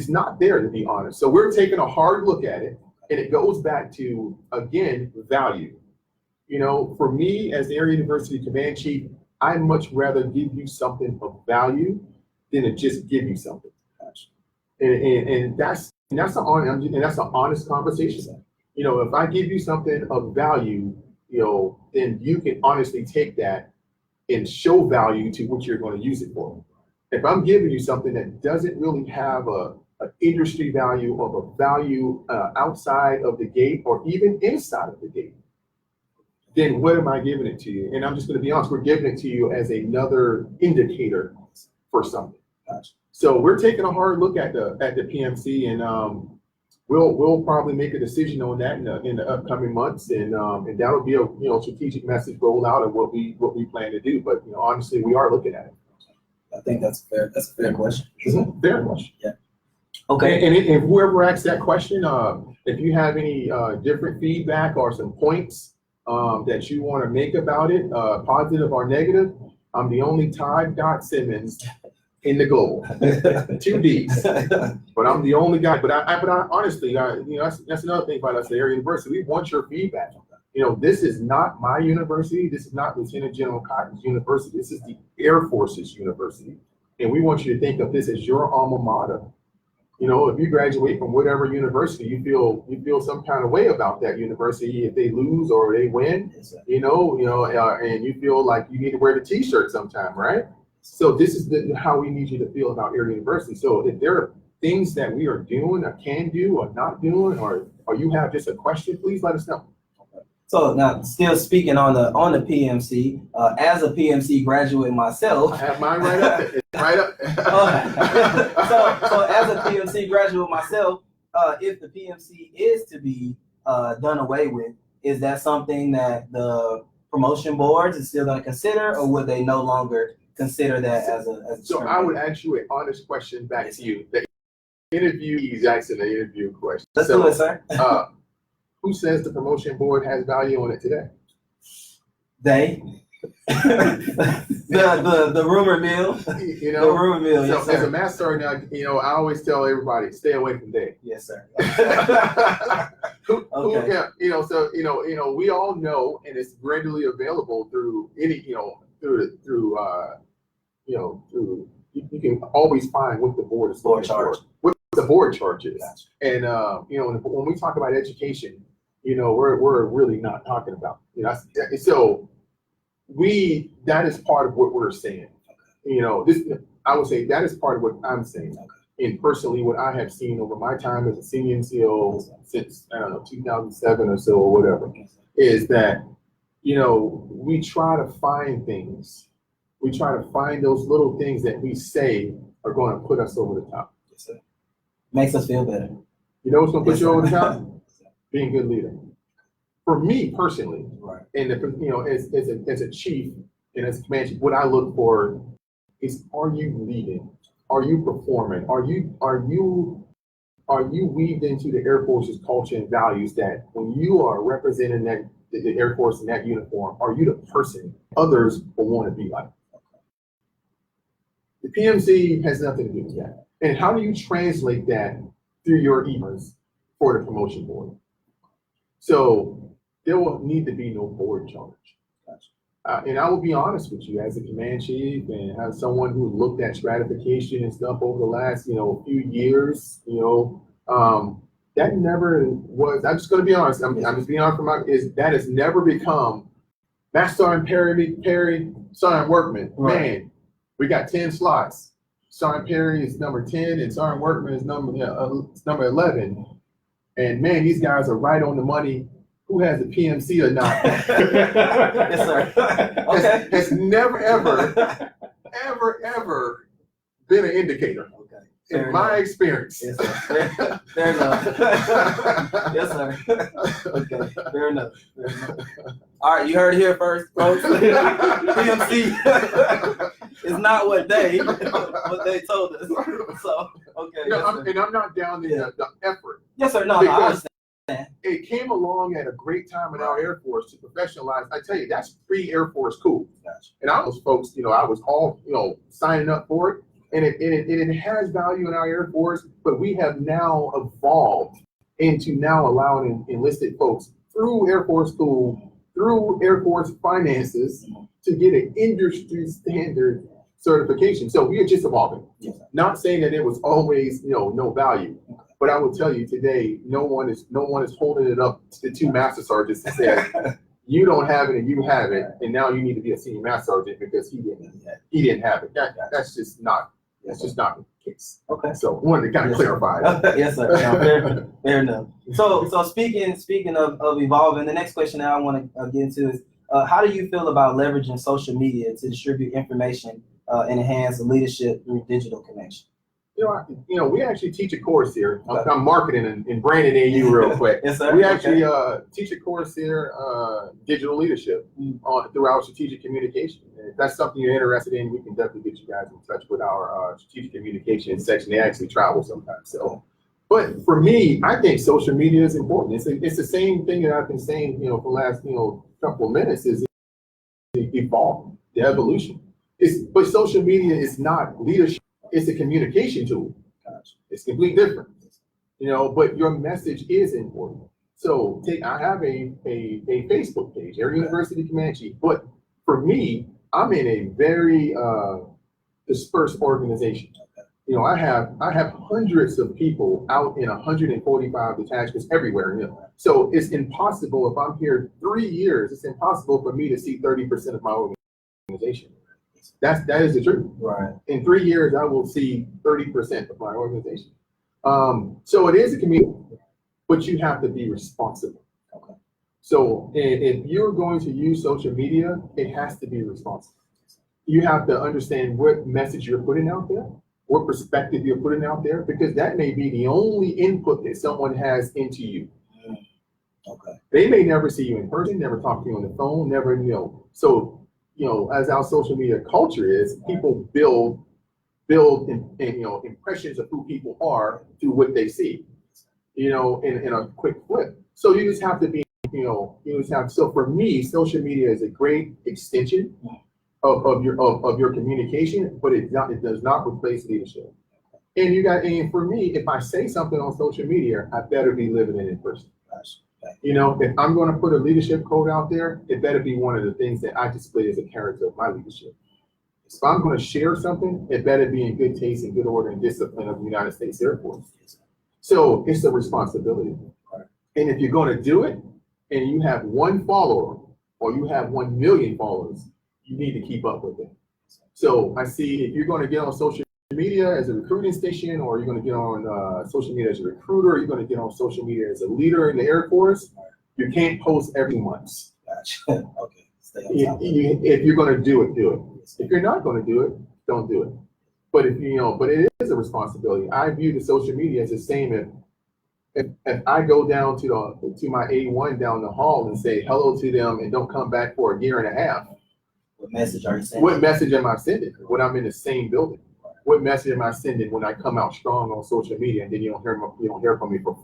not there, to be honest. So we're taking a hard look at it, and it goes back to, again, value. For me as the Air University Command Chief, I'd much rather give you something of value than to just give you something. And that's an honest conversation. If I give you something of value, then you can honestly take that and show value to what you're going to use it for. If I'm giving you something that doesn't really have an industry value or a value outside of the gate or even inside of the gate, then what am I giving it to you? And I'm just going to be honest, we're giving it to you as another indicator for something. So we're taking a hard look at the PMC, and we'll probably make a decision on that in the upcoming months, and that'll be a strategic message rolled out of what we plan to do. But honestly, we are looking at it. I think that's a fair question. Fair question. Yeah. Okay. And whoever asked that question, if you have any different feedback or some points that you want to make about it, positive or negative, I'm the only Todd Simmons in the globe. 2 Ds. But I'm the only guy. But I honestly, that's another thing about us at Air University. We want your feedback. This is not my university. This is not Lieutenant General Cotton's university. This is the Air Force's university. And we want you to think of this as your alma mater. If you graduate from whatever university, you feel some kind of way about that university if they lose or they win, and you feel like you need to wear the T-shirt sometime, right? So this is how we need you to feel about Air University. So if there are things that we are doing or can do or not doing, or you have just a question, please let us know. So now, still speaking on the PMC, as a PMC graduate myself, I have mine right up there. Right up. so as a PMC graduate myself, if the PMC is to be done away with, is that something that the promotion boards is still going to consider, or would they no longer consider that as a So I would ask you an honest question back to you. The interviewee's asking the interview question. Let's do it, sir. Who says the promotion board has value on it today? They. the rumor mill. The rumor mill. So Yes, sir. as a master sergeant, I always tell everybody, stay away from they. Yes, sir. We all know, and it's readily available through any, you can always find what the board is Board looking charge. for, what the board charge is. Gotcha. And when we talk about education, we're really not talking about, so that is part of what we're saying. I would say that is part of what I'm saying. And personally, what I have seen over my time as a senior NCO since, 2007 or so or whatever, is that, we try to find things. We try to find those little things that we say are going to put us over the top. Yes, sir. Makes us feel better. You know what's going to put Yes, you sir. over the top? Being a good leader. For me personally, Right. and as a chief and as a command chief, what I look for is: are you leading? Are you performing? Are you weaved into the Air Force's culture and values that when you are representing the Air Force in that uniform, are you the person others will want to be like? The PMC has nothing to do with that. And how do you translate that through your emails for the promotion board? So there will need to be no board charge. And I will be honest with you, as a command chief and as someone who looked at stratification and stuff over the last, few years, that never was. I'm just going to be honest. I'm just being honest. That has never become Master Sergeant Perry, Sergeant Workman. Right. Man, we got 10 slots. Sergeant Perry is number 10, and Sergeant Workman is number 11. And man, these guys are right on the money. Who has a PMC or not? Yes, sir. Okay. Has never, ever been an indicator. Okay. In Fair my enough. experience. Yes, sir. Fair enough. Yes, sir. Okay. Fair enough. All right, you heard it here first, folks. PMC is not what they told us. So, okay. Yes, sir. I'm not down to the effort. Yes, sir. No, I Because understand. it came along at a great time in our Air Force to professionalize. I tell you, that's pre-Air Force cool. Gotcha. And I was folks, I was all, signing up for it. And it has value in our Air Force, but we have now evolved into now allowing enlisted folks through Air Force school, through Air Force finances, to get an industry standard certification. So we are just evolving. Yes, sir. Not saying that it was always, no value. But I will tell you today, no one is holding it up to the two master sergeants and saying, you don't have it and you have it, and now you need to be a senior master sergeant because he didn't have it. That's just not the case. Okay. So wanted to kind of clarify that. Yes, sir. No, fair enough. So speaking of evolving, the next question that I want to get into is how do you feel about leveraging social media to distribute information and enhance leadership through digital connection? We actually teach a course here. I'm marketing and branding AU real quick. Yes, sir. We actually teach a course here, digital leadership throughout strategic communication. And if that's something you're interested in, we can definitely get you guys in touch with our strategic communication section. They actually travel sometimes. So, but for me, I think social media is important. It's the same thing that I've been saying, for the last couple of minutes is evolve, the evolution. But social media is not leadership. It's a communication tool. It's completely different, but your message is important. So I have a Facebook page, Air University Command Chief, but for me, I'm in a very dispersed organization. I have hundreds of people out in 145 detachments everywhere. So it's impossible if I'm here 3 years, it's impossible for me to see 30% of my organization. That is the truth. Right. In 3 years, I will see 30% of my organization. So it is a community, but you have to be responsible. Okay. So if you're going to use social media, it has to be responsible. You have to understand what message you're putting out there, what perspective you're putting out there, because that may be the only input that someone has into you. Okay. They may never see you in person, never talk to you on the phone, never, So, as our social media culture is, people build impressions of who people are through what they see, in a quick flip. So you just have to be, so for me, social media is a great extension of your communication, but it does not replace leadership. And for me, if I say something on social media, I better be living it in person. If I'm going to put a leadership code out there, it better be one of the things that I display as a character of my leadership. If I'm going to share something, it better be in good taste and good order and discipline of the United States Air Force. So it's a responsibility. And if you're going to do it and you have one follower or you have 1 million followers, you need to keep up with it. So I see if you're going to get on social media as a recruiting station, or you're going to get on social media as a recruiter, or you're going to get on social media as a leader in the Air Force, you can't post every month. Gotcha. Okay. Stay on If, top of it. if you're going to do it, do it. If you're not going to do it, don't do it. But but it is a responsibility. I view the social media as the same. If I go down to my A1 down the hall and say hello to them and don't come back for a year and a half, What message are you sending? what message am I sending when I'm in the same building? What message am I sending when I come out strong on social media and then you don't hear from me for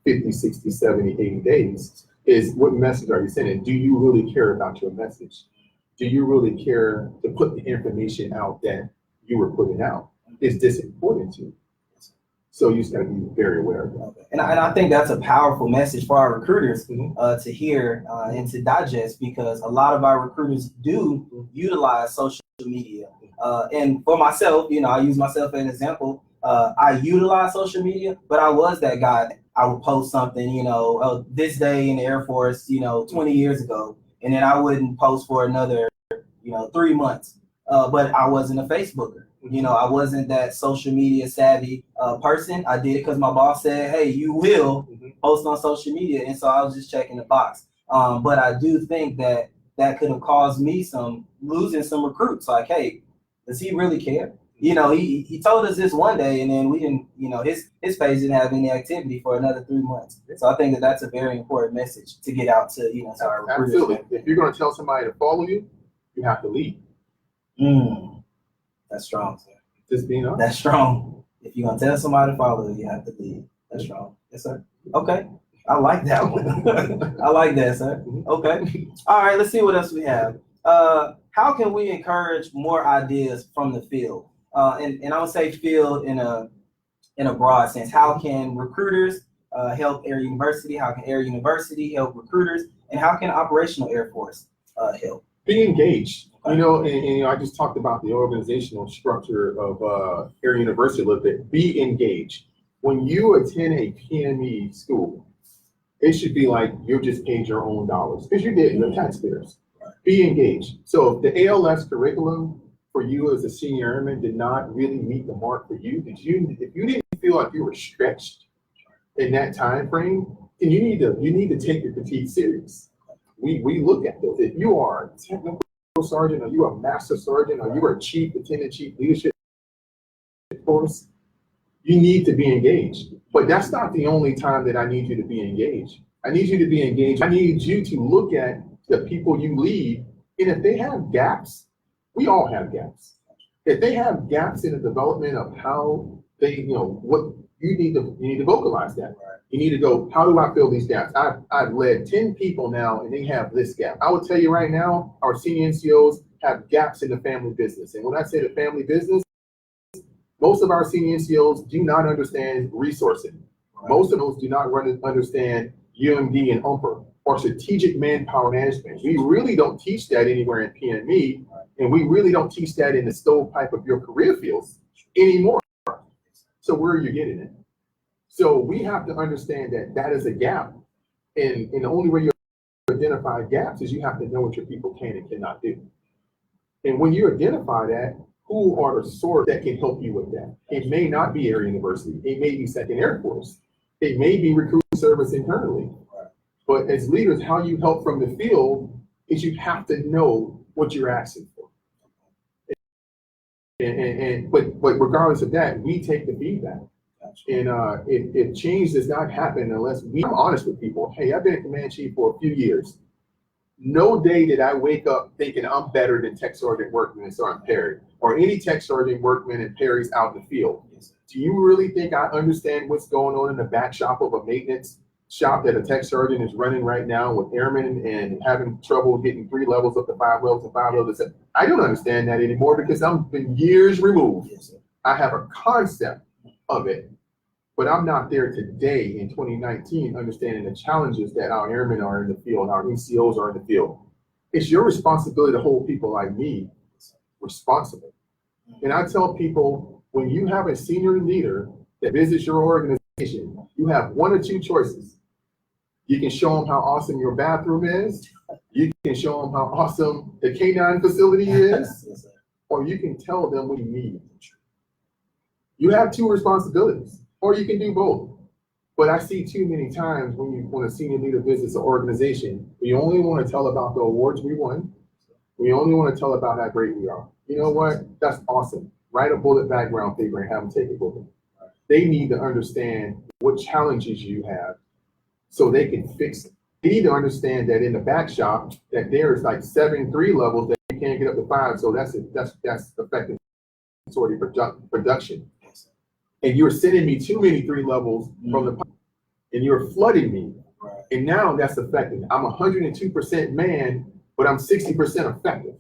50, 60, 70, 80 days? Is what message are you sending? Do you really care about your message? Do you really care to put the information out that you were putting out? Is this important to you? So you just got to be very aware of that. Okay. And I think that's a powerful message for our recruiters to hear and to digest, because a lot of our recruiters do utilize social media. And for myself, I use myself as an example. I utilize social media, but I was that guy. I would post something, this day in the Air Force, 20 years ago, and then I wouldn't post for another, 3 months. But I wasn't a Facebooker. I wasn't that social media savvy person. I did it because my boss said, hey, you will post on social media. And so I was just checking the box. But I do think that could have caused me losing some recruits. Like, hey, does he really care? He told us this one day, and then we didn't, his page didn't have any activity for another 3 months. So I think that that's a very important message to get out to, to our recruiters. Absolutely. If you're going to tell somebody to follow you, you have to lead. That's strong, sir. Just being honest. That's strong. If you're gonna tell somebody to follow, you have to lead. That's strong. Yes, sir. Okay. I like that one. I like that, sir. Okay. All right, let's see what else we have. How can we encourage more ideas from the field? And I would say field in a broad sense. How can recruiters help Air University? How can Air University help recruiters? And how can Operational Air Force help? Be engaged. Okay. And I just talked about the organizational structure of Air University a little bit. Be engaged. When you attend a PME school, it should be like you just paid your own dollars because you did, you're taxpayers. Be engaged. So if the ALS curriculum for you as a senior airman did not really meet the mark for you, if you didn't feel like you were stretched in that time frame, then you need to take your critique serious. We look at those. If you are a technical sergeant, or you are a master sergeant, or you are a chief, lieutenant chief leadership force, you need to be engaged. But that's not the only time that I need you to be engaged. I need you to be engaged. I need you to look at the people you lead, and if they have gaps, we all have gaps. If they have gaps in the development of how they, what you need to vocalize that. You need to go, how do I fill these gaps? I've led 10 people now and they have this gap. I will tell you right now, our senior NCOs have gaps in the family business. And when I say the family business, most of our senior NCOs do not understand resourcing. Most of those do not understand UMD and UMPR or strategic manpower management. We really don't teach that anywhere in PME, and we really don't teach that in the stovepipe of your career fields anymore. So where are you getting it? So we have to understand that is a gap. And the only way you identify gaps is you have to know what your people can and cannot do. And when you identify that, who are the source that can help you with that? It may not be Air University. It may be Second Air Force. It may be recruiting service internally. But as leaders, how you help from the field is you have to know what you're asking for. But regardless of that, we take the feedback. And if change does not happen unless I'm honest with people, hey, I've been a command chief for a few years. No day did I wake up thinking I'm better than Tech Sergeant Workman and Sergeant Perry, or any Tech Sergeant Workman and Perry's out in the field. Do you really think I understand what's going on in the back shop of a maintenance shop that a Tech Sergeant is running right now with airmen and having trouble getting 3 levels up to 5 levels and 5 levels? I don't understand that anymore because I've been years removed. I have a concept of it, but I'm not there today in 2019 understanding the challenges that our airmen are in the field, our NCOs are in the field. It's your responsibility to hold people like me responsible. And I tell people, when you have a senior leader that visits your organization, you have 1 or 2 choices. You can show them how awesome your bathroom is. You can show them how awesome the K9 facility is, or you can tell them what you need. You have 2 responsibilities, or you can do both. But I see too many times when a senior leader visits an organization, we only want to tell about the awards we won. We only want to tell about how great we are. You know what? That's awesome. Write a bullet background paper and have them take it with them. They need to understand what challenges you have so they can fix it. They need to understand that in the back shop that there is like 7 3 levels that you can't get up to 5. So that's affecting sort of production. And you're sending me too many 3 levels from the and you're flooding me. Right. And now that's affecting. I'm 102% man, but I'm 60% effective.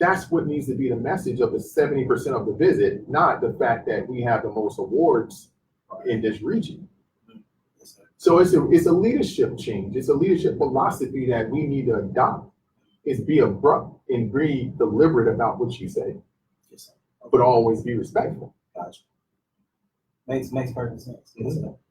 That's what needs to be the message of the 70% of the visit, not the fact that we have the most awards in this region. So it's a leadership change. It's a leadership philosophy that we need to adopt. Is be abrupt and be deliberate about what you say, but always be respectful. Gotcha. Makes perfect sense.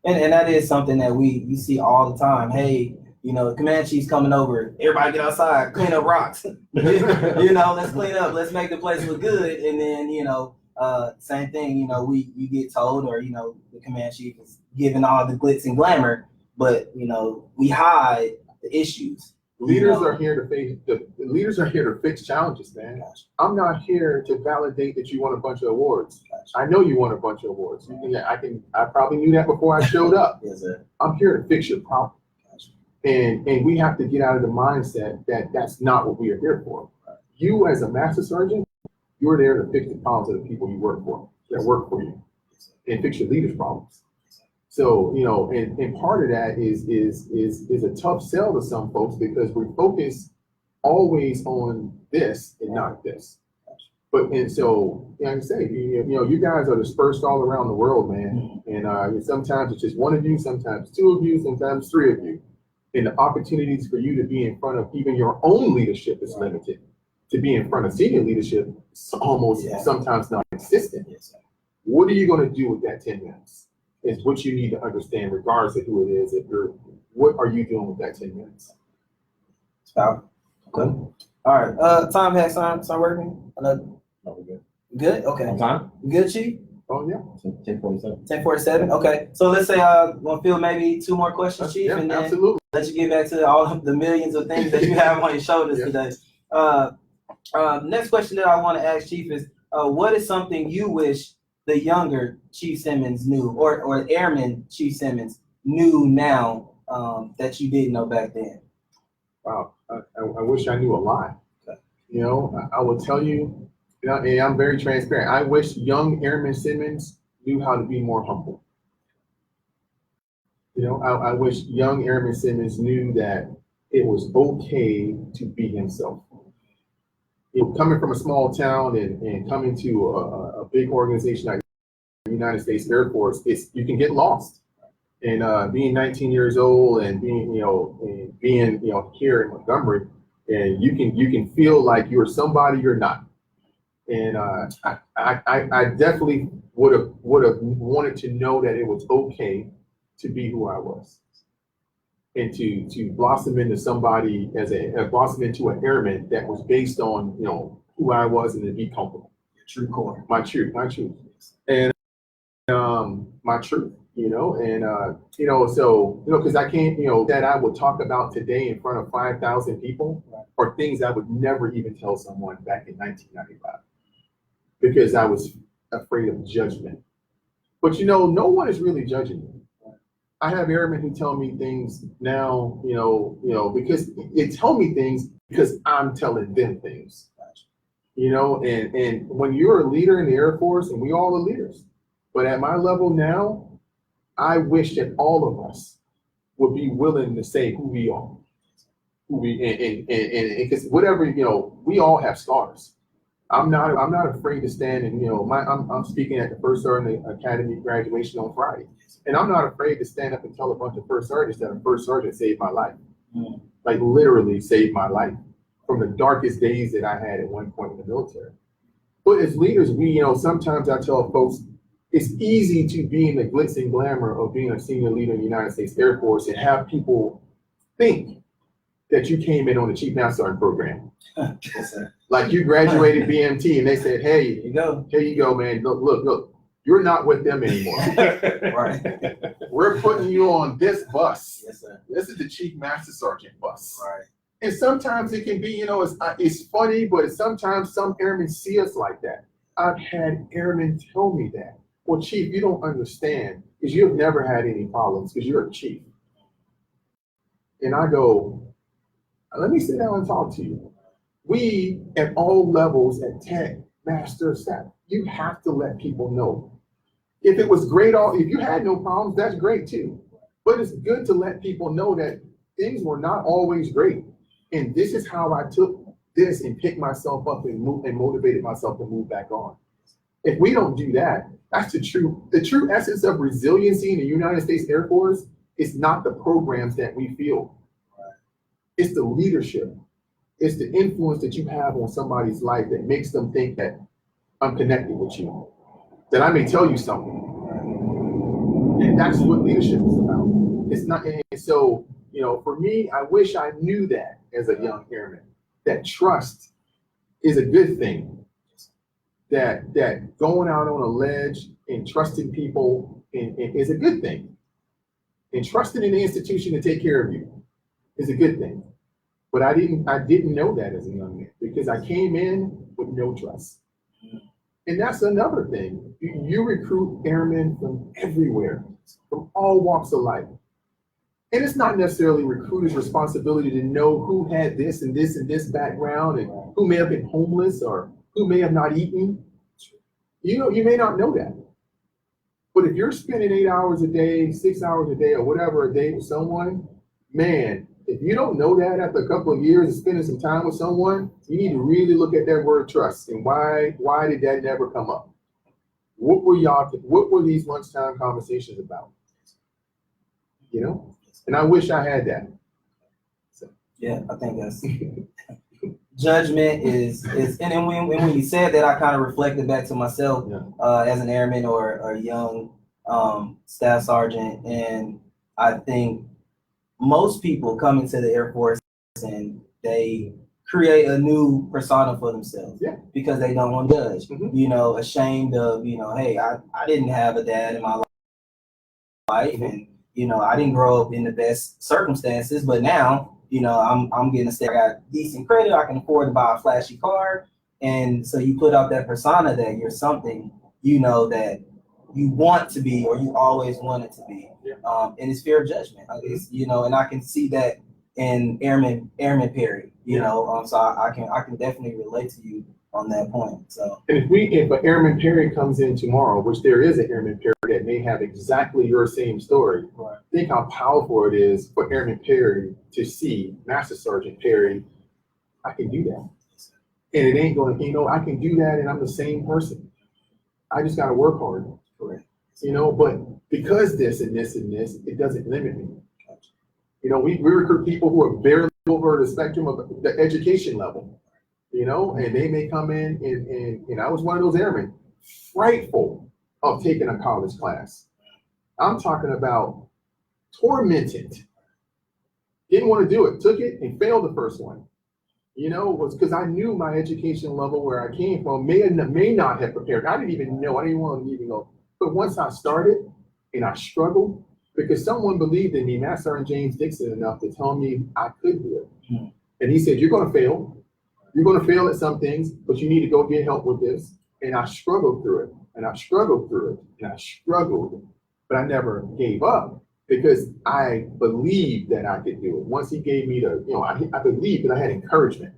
And that is something that you see all the time. Hey, you know, command chief's coming over. Everybody get outside, clean up rocks. You know, let's clean up. Let's make the place look good. And then, you know, same thing. You know, you get told, or you know, the command chief is giving all the glitz and glamour, but you know, we hide the issues. Leaders are here to face the leaders are here to fix challenges, man. Gotcha. I'm not here to validate that you won a bunch of awards. Gotcha. I know you won a bunch of awards. I probably knew that before I showed up. Yes, sir. I'm here to fix your problem. Gotcha. And we have to get out of the mindset that that's not what we are here for. You as a master sergeant, you're there to fix the problems of the people you work for, that work for you, and fix your leaders' problems. So, you know, and part of that is a tough sell to some folks because we focus always on this and not this. But and so, like I say, you know, you guys are dispersed all around the world, man. And sometimes it's just one of you, sometimes 2 of you, sometimes 3 of you. And the opportunities for you to be in front of even your own leadership is limited. To be in front of senior leadership is almost sometimes non-existent. Yes, sir. What are you going to do with that 10 minutes? Is what you need to understand, regardless of who it is. What are you doing with that 10 minutes? It's powerful. Okay. All right. Time has start working. Good. Okay. On time? Good, Chief. Oh yeah. 10:47. 10:47. Okay. So let's say I want to field maybe 2 more questions, Chief, Yeah, and then absolutely. let you get back to all of the millions of things that you have on your shoulders today. Next question that I want to ask, Chief, is what is something you wish the younger Chief Simmons knew, or Airman Chief Simmons knew now that you didn't know back then? Wow. I wish I knew a lot. You know, I will tell you, and I'm very transparent. I wish young Airman Simmons knew how to be more humble. You know, I wish young Airman Simmons knew that it was okay to be himself. You know, coming from a small town and coming to a big organization like the United States Air Force, you can get lost. And being 19 years old and being here in Montgomery, and you can feel like you're somebody you're not. And I definitely would have wanted to know that it was okay to be who I was, and to blossom into somebody blossom into an airman that was based on who I was and to be comfortable. Your true core. My truth, and my truth. Because I can't, that I would talk about today in front of 5,000 people are things I would never even tell someone back in 1995 because I was afraid of judgment. But no one is really judging me. I have airmen who tell me things now, because they tell me things because I'm telling them things. And when you're a leader in the Air Force, and we all are leaders, but at my level now, I wish that all of us would be willing to say who we are, and because whatever, we all have scars. I'm not afraid to stand and, I'm speaking at the First Sergeant Academy graduation on Friday, and I'm not afraid to stand up and tell a bunch of first sergeants that a first sergeant saved my life, like literally saved my life from the darkest days that I had at one point in the military. But as leaders, sometimes I tell folks, it's easy to be in the glitz and glamour of being a senior leader in the United States Air Force and have people think that you came in on the Chief Master Sergeant program. Like you graduated BMT and they said, hey, Here you go. Here you go, man. Look, You're not with them anymore. Right. We're putting you on this bus. Yes, sir. This is the Chief Master Sergeant bus. Right. And sometimes it can be, you know, it's funny, but sometimes some airmen see us like that. I've had airmen tell me that. Well, Chief, you don't understand because you've never had any problems because you're a chief. And I go, let me sit down and talk to you. We, at all levels, at tech, master, staff, you have to let people know. If it was great, if you had no problems, that's great too. But it's good to let people know that things were not always great. And this is how I took this and picked myself up and motivated myself to move back on. If we don't do that, that's the true essence of resiliency in the United States Air Force is not the programs that we feel. It's the leadership. It's the influence that you have on somebody's life that makes them think that I'm connected with you, that I may tell you something. And that's what leadership is about. It's not, and so, you know, for me, I wish I knew that as a young airman, that trust is a good thing. That going out on a ledge and trusting people is a good thing. And trusting in the institution to take care of you is a good thing. But I didn't know that as a young man because I came in with no trust. And that's another thing. You recruit airmen from everywhere, from all walks of life. And it's not necessarily recruiters' responsibility to know who had this and this and this background and who may have been homeless or who may have not eaten. You know, you may not know that. But if you're spending 8 hours a day, 6 hours a day, or whatever a day with someone, man, if you don't know that after a couple of years of spending some time with someone, you need to really look at that word trust and why did that never come up? What were these lunchtime conversations about? You know? And I wish I had that. So. Yeah, I think that's judgment is and then when you said that, I kind of reflected back to myself as an airman or a young staff sergeant, and I think most people come into the Air Force and they create a new persona for themselves because they don't want to judge, you know, ashamed of, you know, hey, I didn't have a dad in my life, and you know, I didn't grow up in the best circumstances, but now, you know, I'm getting a stay. I got decent credit. I can afford to buy a flashy car. And so you put out that persona that you're something, you know, that you want to be or you always wanted to be. And it's fear of judgment. It's, you know, and I can see that in Airman Perry, you know, so I can definitely relate to you on that point. So and if an Airman Perry comes in tomorrow, which there is an Airman Perry that may have exactly your same story, think how powerful it is for Airman Perry to see Master Sergeant Perry, I can do that. And it ain't going to, you know, I can do that and I'm the same person. I just got to work hard. Correct. You know, but because this and this and this, it doesn't limit me. You know, we recruit people who are barely over the spectrum of the education level, you know, and they may come in and I was one of those airmen, frightful of taking a college class. I'm talking about tormented. Didn't want to do it, took it and failed the first one. You know, it was because I knew my education level where I came from may not have prepared. I didn't even know, I didn't want to even know. But once I started and I struggled, because someone believed in me, Master Sergeant James Dixon, enough to tell me I could do it. And he said, you're going to fail. You're going to fail at some things, but you need to go get help with this. And I struggled through it, and I struggled through it, and I struggled, but I never gave up because I believed that I could do it. Once he gave me the, you know, I believed that I had encouragement.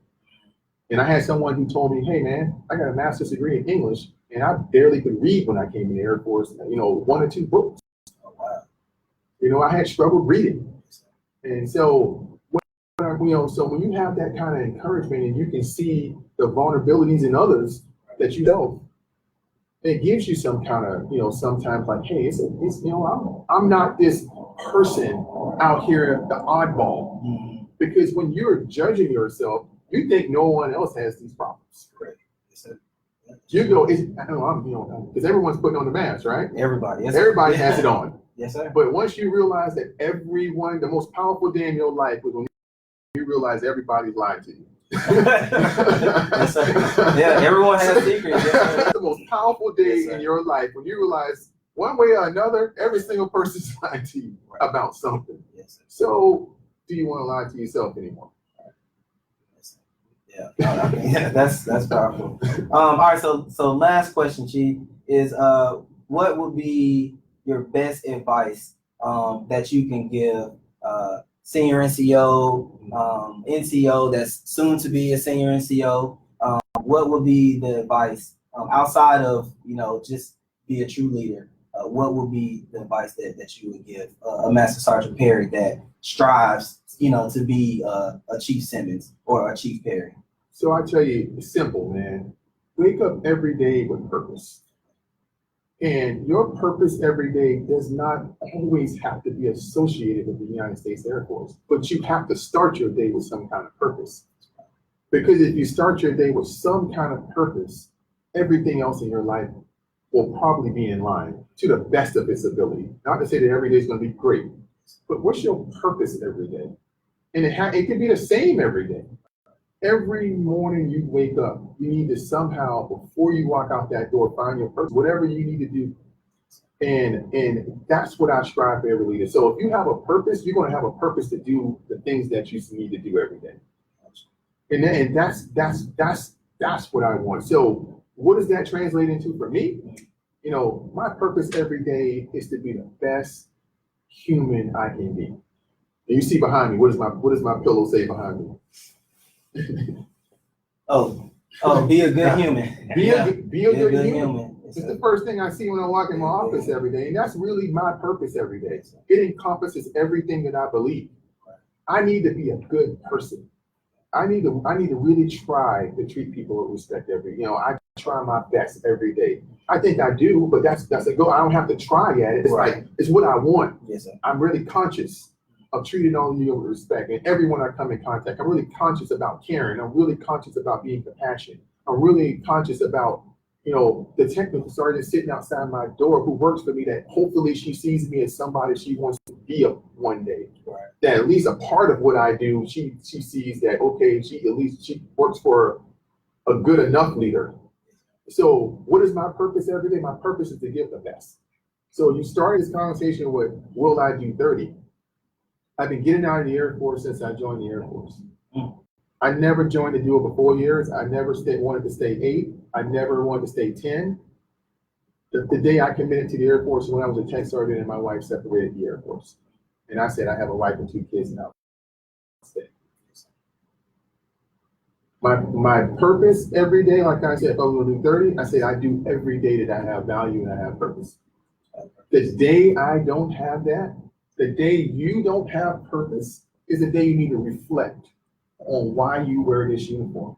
And I had someone who told me, hey man, I got a master's degree in English, and I barely could read when I came in the Air Force, you know, 1 or 2 books. You know, I had struggled reading. And so, so when you have that kind of encouragement and you can see the vulnerabilities in others that you know, it gives you some kind of, you know, sometimes like, hey, it's you know, I'm not this person out here, the oddball. Because when you're judging yourself, you think no one else has these problems. You go, I know I'm, you know, because everyone's putting on the mask, right? Everybody has it on. Yes, sir. But once you realize that everyone, the most powerful day in your life was when you realize everybody's lying to you. Yes, sir. Yeah, everyone has secrets. Yes, sir. That's the most powerful day Yes, sir. in your life when you realize one way or another, every single person's lying to you about something. Yes, sir. So, do you want to lie to yourself anymore? Yes, sir. Yeah, I mean, yeah, that's powerful. All right, so last question, Chief, is what would be your best advice that you can give senior NCO, NCO that's soon to be a senior NCO? What would be the advice outside of just be a true leader? What would be the advice that you would give a Master Sergeant Perry that strives to be a Chief Simmons or a Chief Perry? So I tell you, it's simple, man. Wake up every day with purpose. And your purpose every day does not always have to be associated with the United States Air Force, but you have to start your day with some kind of purpose. Because if you start your day with some kind of purpose, everything else in your life will probably be in line to the best of its ability. Not to say that every day is going to be great, but what's your purpose every day? And it can be the same every day. Every morning you wake up, you need to somehow, before you walk out that door, find your purpose, whatever you need to do. And that's what I strive for every leader. So if you have a purpose, you're going to have a purpose to do the things that you need to do every day. And that's what I want. So what does that translate into for me? My purpose every day is to be the best human I can be. And you see behind me, what does my pillow say behind me? Oh, be a good human. Be a good human. Human. It's the first thing I see when I walk in my office every day, and that's really my purpose every day. It encompasses everything that I believe. I need to be a good person. I need to really try to treat people with respect I try my best every day. I think I do, but that's a goal. I don't have to try at it. It's like it's what I want. Yes, sir. I'm really conscious of treating all of you with respect, and everyone I come in contact. I'm really conscious about caring. I'm really conscious about being compassionate. I'm really conscious about the technical sergeant sitting outside my door who works for me, that hopefully she sees me as somebody she wants to be one day. Right. That at least a part of what I do, she sees that, okay, she works for a good enough leader. So what is my purpose every day? My purpose is to give the best. So you started this conversation with, will I do 30? I've been getting out of the Air Force since I joined the Air Force. I never joined to do it for 4 years. I never wanted to stay 8. I never wanted to stay 10. The day I committed to the Air Force when I was a tech sergeant and my wife separated the Air Force. And I said, I have a wife and 2 kids now. My purpose every day, like I said, if I was going to do 30, I said I do every day that I have value and I have purpose. The day I don't have that, the day you don't have purpose, is the day you need to reflect on why you wear this uniform.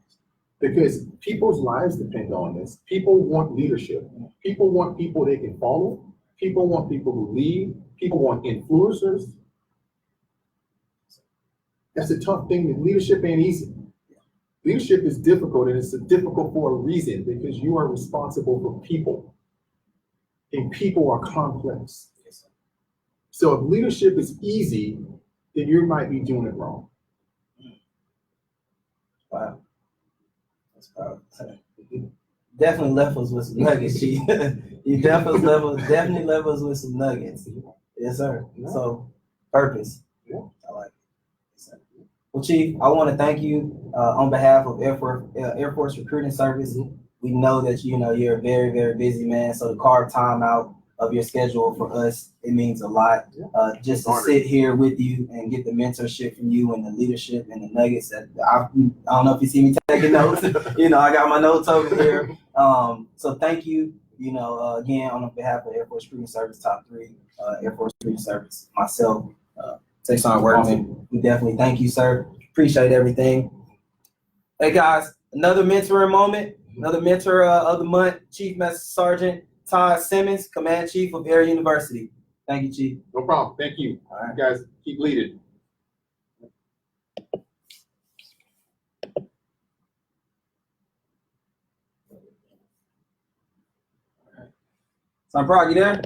Because people's lives depend on this. People want leadership. People want people they can follow. People want people who lead. People want influencers. That's a tough thing. Leadership ain't easy. Leadership is difficult, and it's difficult for a reason, because you are responsible for people. And people are complex. So if leadership is easy, then you might be doing it wrong. Wow. That's powerful. Definitely left us with some nuggets, Chief. You definitely left us with some nuggets. Yes, sir. Yeah. So, purpose. Yeah. I like it. Yes, sir. Well, Chief, I want to thank you on behalf of Air Force Recruiting Service. We know that you're a very, very busy man, so to carve time out of your schedule for us, it means a lot. Just to sit here with you and get the mentorship from you and the leadership and the nuggets that I don't know if you see me taking notes. I got my notes over here. So thank you. Again, on behalf of Air Force Recruiting Service Top 3, Air Force Recruiting Service, myself, Sergeant Workman, we definitely thank you, sir. Appreciate everything. Hey guys, another mentoring moment, another mentor of the month, Chief Master Sergeant Todd Simmons, Command Chief of Air University. Thank you, Chief. No problem. Thank you. All right, guys, keep leading. Son Prog, you there?